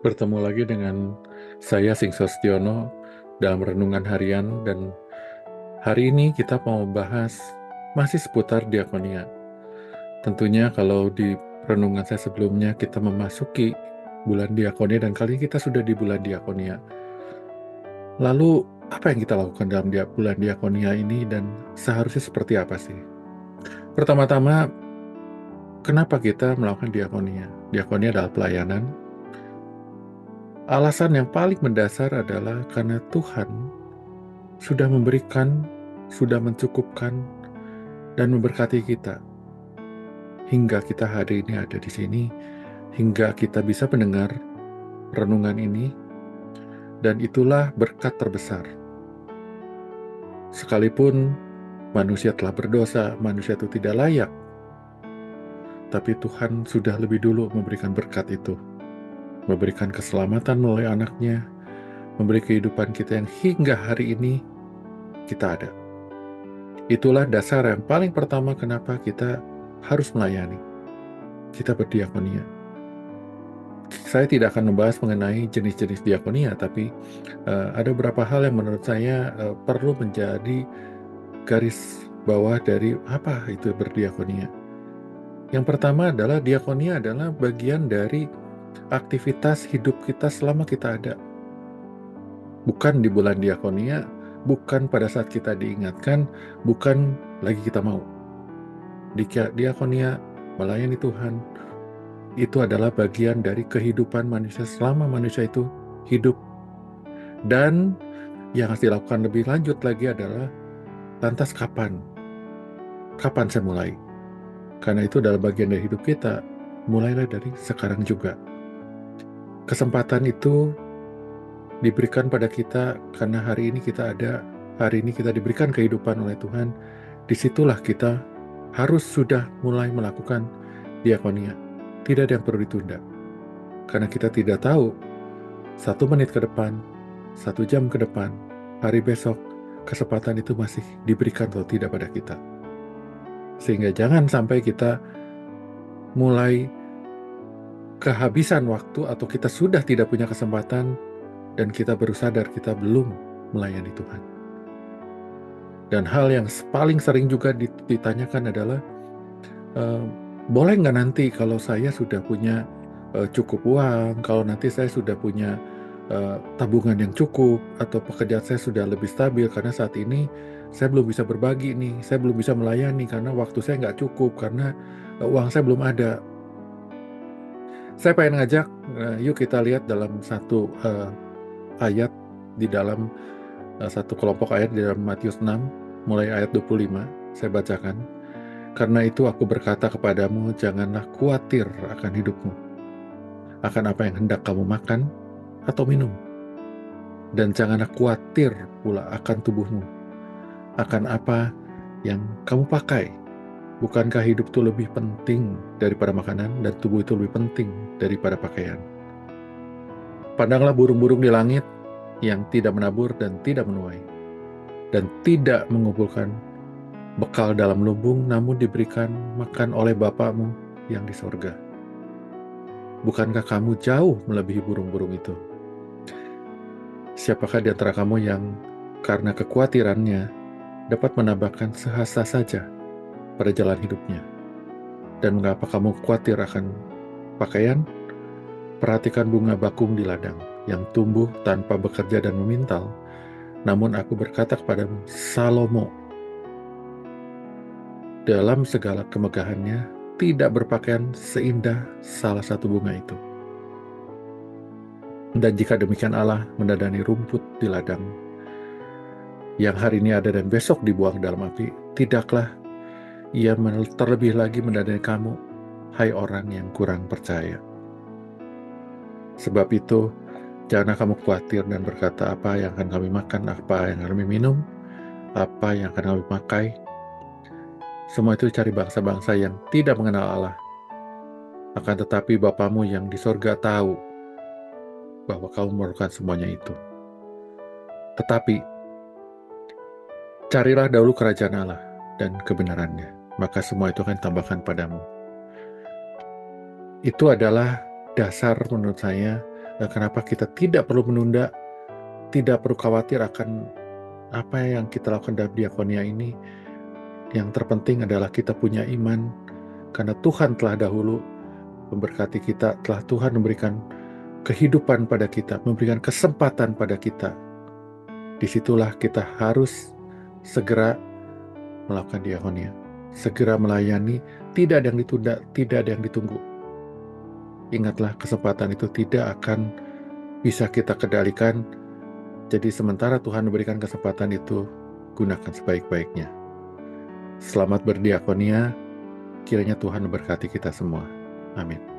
Bertemu lagi dengan saya Sing Sostiono dalam renungan harian, dan hari ini kita mau bahas masih seputar diakonia. Tentunya kalau di renungan saya sebelumnya kita memasuki bulan diakonia, dan kali ini kita sudah di bulan diakonia. Lalu apa yang kita lakukan dalam bulan diakonia ini dan seharusnya seperti apa sih? Pertama-tama, kenapa kita melakukan diakonia? Diakonia adalah pelayanan. Alasan yang paling mendasar adalah karena Tuhan sudah memberikan, sudah mencukupkan, dan memberkati kita. Hingga kita hari ini ada di sini, hingga kita bisa mendengar renungan ini, dan itulah berkat terbesar. Sekalipun manusia telah berdosa, manusia itu tidak layak, tapi Tuhan sudah lebih dulu memberikan berkat itu, memberikan keselamatan melalui anaknya, memberi kehidupan kita yang hingga hari ini kita ada. Itulah dasar yang paling pertama kenapa kita harus melayani. Kita berdiakonia. Saya tidak akan membahas mengenai jenis-jenis diakonia, tapi ada beberapa hal yang menurut saya perlu menjadi garis bawah dari apa itu berdiakonia. Yang pertama adalah diakonia adalah bagian dari aktivitas hidup kita selama kita ada. Bukan di bulan diakonia, bukan pada saat kita diingatkan, bukan lagi kita mau. Diakonia, melayani Tuhan, itu adalah bagian dari kehidupan manusia selama manusia itu hidup. Dan yang harus dilakukan lebih lanjut lagi adalah, lantas kapan? Kapan saya mulai? Karena itu adalah bagian dari hidup kita, mulailah dari sekarang juga. Kesempatan itu diberikan pada kita karena hari ini kita ada, hari ini kita diberikan kehidupan oleh Tuhan. Disitulah kita harus sudah mulai melakukan diakonia. Tidak ada yang perlu ditunda. Karena kita tidak tahu 1 menit ke depan, 1 jam ke depan, hari besok, kesempatan itu masih diberikan atau tidak pada kita. Sehingga jangan sampai kita mulai kehabisan waktu atau kita sudah tidak punya kesempatan dan kita baru sadar kita belum melayani Tuhan. Dan hal yang paling sering juga ditanyakan adalah, boleh nggak nanti kalau saya sudah punya cukup uang, kalau nanti saya sudah punya tabungan yang cukup, atau pekerjaan saya sudah lebih stabil, karena saat ini saya belum bisa berbagi nih, saya belum bisa melayani karena waktu saya nggak cukup, karena uang saya belum ada. Saya pengen ngajak, yuk kita lihat dalam satu ayat di dalam satu kelompok ayat di dalam Matius 6, mulai ayat 25, saya bacakan. Karena itu aku berkata kepadamu, janganlah khawatir akan hidupmu, akan apa yang hendak kamu makan atau minum. Dan janganlah khawatir pula akan tubuhmu, akan apa yang kamu pakai. Bukankah hidup itu lebih penting daripada makanan, dan tubuh itu lebih penting daripada pakaian? Pandanglah burung-burung di langit yang tidak menabur dan tidak menuai, dan tidak mengumpulkan bekal dalam lumbung, namun diberikan makan oleh Bapakmu yang di sorga. Bukankah kamu jauh melebihi burung-burung itu? Siapakah di antara kamu yang karena kekhawatirannya dapat menambahkan sehasta saja pada jalan hidupnya? Dan mengapa kamu khawatir akan pakaian? Perhatikan bunga bakung di ladang, yang tumbuh tanpa bekerja dan memintal. Namun aku berkata kepadamu, Salomo dalam segala kemegahannya tidak berpakaian seindah salah satu bunga itu. Dan jika demikian Allah mendadani rumput di ladang, yang hari ini ada dan besok dibuang dalam api, tidaklah Ia terlebih lagi mendadani kamu, hai orang yang kurang percaya. Sebab itu, janganlah kamu khawatir dan berkata, apa yang akan kami makan, apa yang akan kami minum, apa yang akan kami pakai. Semua itu cari bangsa-bangsa yang tidak mengenal Allah. Akan tetapi Bapamu yang di sorga tahu bahwa kamu memerlukan semuanya itu. Tetapi, carilah dahulu kerajaan Allah dan kebenarannya, maka semua itu akan ditambahkan padamu. Itu adalah dasar menurut saya Kenapa kita tidak perlu menunda, tidak perlu khawatir akan apa yang kita lakukan dalam diakonia ini. Yang terpenting adalah kita punya iman, karena Tuhan telah dahulu memberkati kita, telah Tuhan memberikan kehidupan pada kita, memberikan kesempatan pada kita. Disitulah kita harus segera melakukan diakonia, segera melayani, tidak ada yang ditunda, tidak ada yang ditunggu. Ingatlah, kesempatan itu tidak akan bisa kita kendalikan. Jadi sementara Tuhan memberikan kesempatan itu, gunakan sebaik-baiknya. Selamat berdiakonia, kiranya Tuhan memberkati kita semua. Amin.